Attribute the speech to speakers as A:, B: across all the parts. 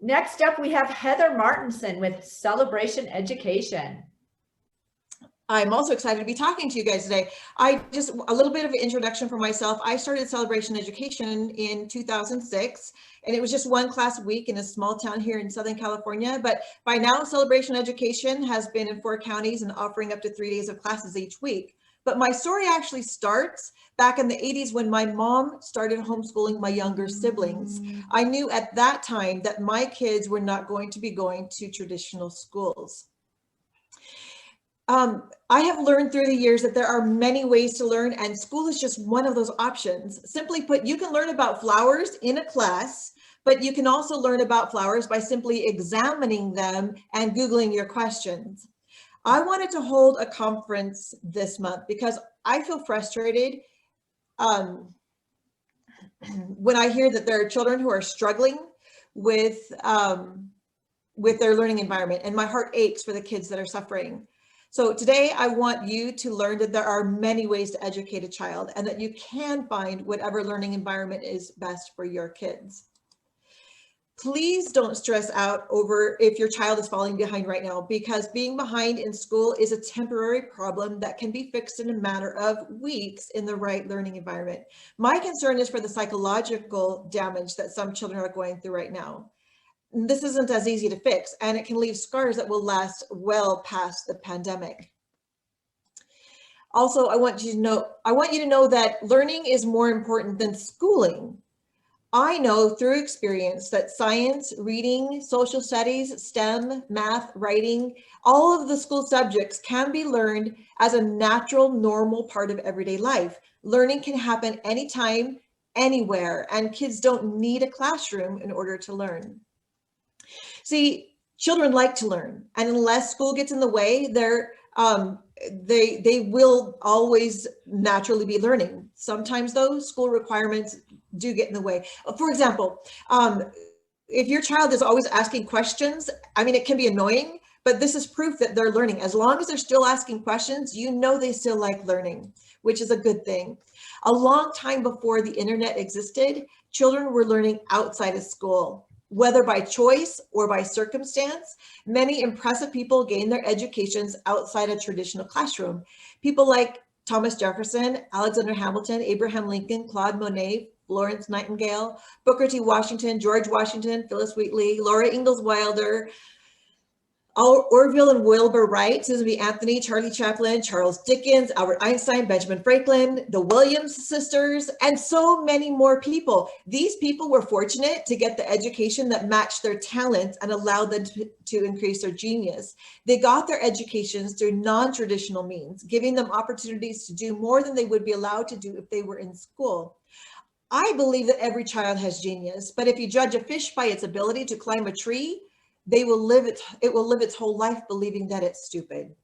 A: Next up, we have Heather Martinson with Celebration Education.
B: I'm also excited to be talking to you guys today. A little bit of an introduction for myself. I started Celebration Education in 2006, and it was just one class a week in a small town here in Southern California. But by now, Celebration Education has been in 4 counties and offering up to 3 days of classes each week. But my story actually starts back in the 80s when my mom started homeschooling my younger siblings. I knew at that time that my kids were not going to be going to traditional schools. I have learned through the years that there are many ways to learn, and school is just one of those options. Simply put, you can learn about flowers in a class, but you can also learn about flowers by simply examining them and Googling your questions. I wanted to hold a conference this month because I feel frustrated when I hear that there are children who are struggling with their learning environment, and my heart aches for the kids that are suffering. So today I want you to learn that there are many ways to educate a child and that you can find whatever learning environment is best for your kids. Please don't stress out over if your child is falling behind right now, because being behind in school is a temporary problem that can be fixed in a matter of weeks in the right learning environment. My concern is for the psychological damage that some children are going through right now. This isn't as easy to fix, and it can leave scars that will last well past the pandemic. Also, I want you to know that learning is more important than schooling. I know through experience that science, reading, social studies, STEM, math, writing, all of the school subjects can be learned as a natural, normal part of everyday life. Learning can happen anytime, anywhere, and kids don't need a classroom in order to learn. See, children like to learn, and unless school gets in the way, they will always naturally be learning. Sometimes though, school requirements do get in the way. For example, if your child is always asking questions, I mean, it can be annoying, but this is proof that they're learning. As long as they're still asking questions, you know they still like learning, which is a good thing. A long time before the internet existed, children were learning outside of school. Whether by choice or by circumstance, many impressive people gained their educations outside a traditional classroom. People like Thomas Jefferson, Alexander Hamilton, Abraham Lincoln, Claude Monet, Florence Nightingale, Booker T. Washington, George Washington, Phyllis Wheatley, Laura Ingalls Wilder, Orville and Wilbur Wright, Susan B. Anthony, Charlie Chaplin, Charles Dickens, Albert Einstein, Benjamin Franklin, the Williams sisters, and so many more people. These people were fortunate to get the education that matched their talents and allowed them to increase their genius. They got their educations through non-traditional means, giving them opportunities to do more than they would be allowed to do if they were in school. I believe that every child has genius, but if you judge a fish by its ability to climb a tree, it will live its whole life believing that it's stupid.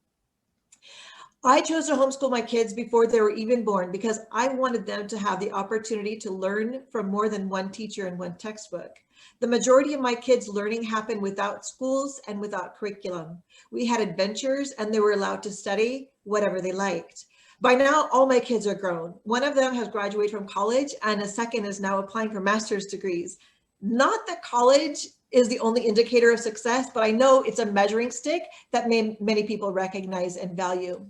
B: I chose to homeschool my kids before they were even born because I wanted them to have the opportunity to learn from more than one teacher and one textbook. The majority of my kids' learning happened without schools and without curriculum. We had adventures and they were allowed to study whatever they liked. By now, all my kids are grown. One of them has graduated from college and a second is now applying for master's degrees. Not that college is the only indicator of success, but I know it's a measuring stick that many people recognize and value.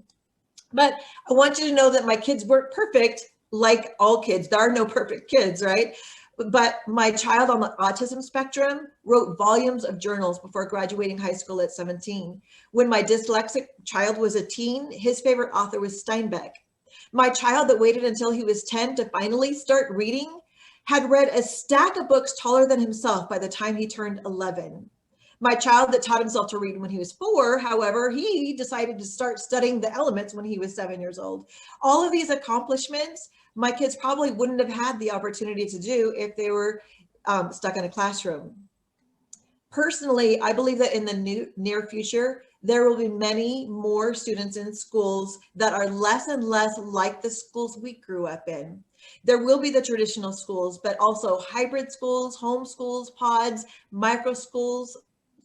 B: But I want you to know that my kids weren't perfect, like all kids. There are no perfect kids, right? But my child on the autism spectrum wrote volumes of journals before graduating high school at 17. When my dyslexic child was a teen, his favorite author was Steinbeck. My child that waited until he was 10 to finally start reading had read a stack of books taller than himself by the time he turned 11. My child that taught himself to read when he was 4, however, he decided to start studying the elements when he was 7 years old. All of these accomplishments, my kids probably wouldn't have had the opportunity to do if they were stuck in a classroom. Personally, I believe that in the near future, there will be many more students in schools that are less and less like the schools we grew up in. There will be the traditional schools, but also hybrid schools, home schools, pods, micro schools,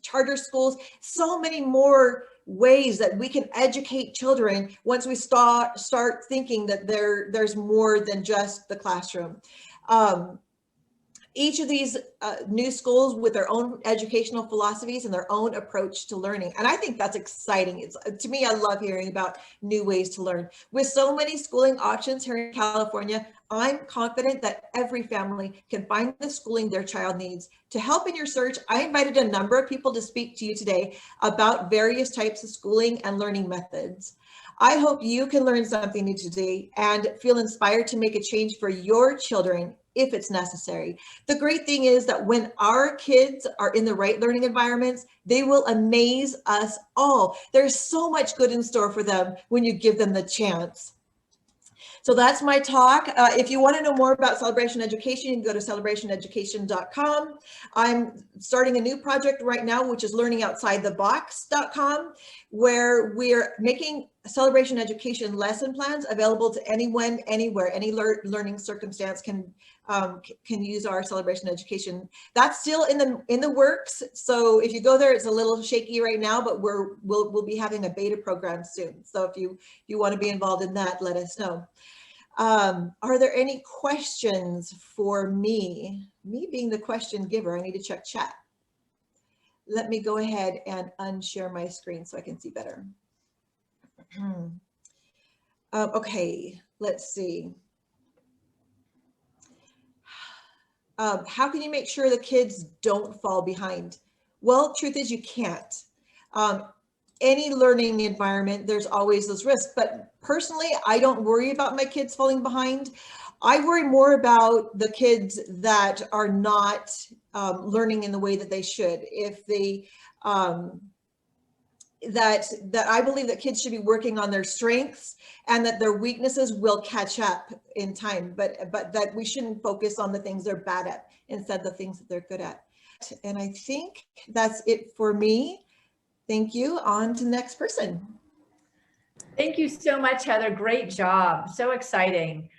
B: charter schools, so many more ways that we can educate children once we start thinking that there's more than just the classroom. Each of these new schools with their own educational philosophies and their own approach to learning. And I think that's exciting. It's, to me, I love hearing about new ways to learn. With so many schooling options here in California, I'm confident that every family can find the schooling their child needs. To help in your search, I invited a number of people to speak to you today about various types of schooling and learning methods. I hope you can learn something new today and feel inspired to make a change for your children if it's necessary. The great thing is that when our kids are in the right learning environments, they will amaze us all. There's so much good in store for them when you give them the chance. So that's my talk. If you want to know more about Celebration Education, you can go to celebrationeducation.com. I'm starting a new project right now, which is learningoutsidethebox.com, where we're making Celebration Education lesson plans available to anyone, anywhere, any learning circumstance can use our Celebration Education. That's still in the works. So if you go there, it's a little shaky right now, but we'll be having a beta program soon. So if you want to be involved in that, let us know. Are there any questions for me? Me being the question giver, I need to check chat. Let me go ahead and unshare my screen so I can see better. Okay, let's see. How can you make sure the kids don't fall behind? Well, truth is you can't. Any learning environment, there's always those risks, but personally, I don't worry about my kids falling behind. I worry more about the kids that are not learning in the way that they should. If they, that I believe that kids should be working on their strengths and that their weaknesses will catch up in time, but that we shouldn't focus on the things they're bad at instead of the things that they're good at. And I think that's it for me. Thank you. On to the next person.
A: Thank you so much, Heather. Great job. So exciting.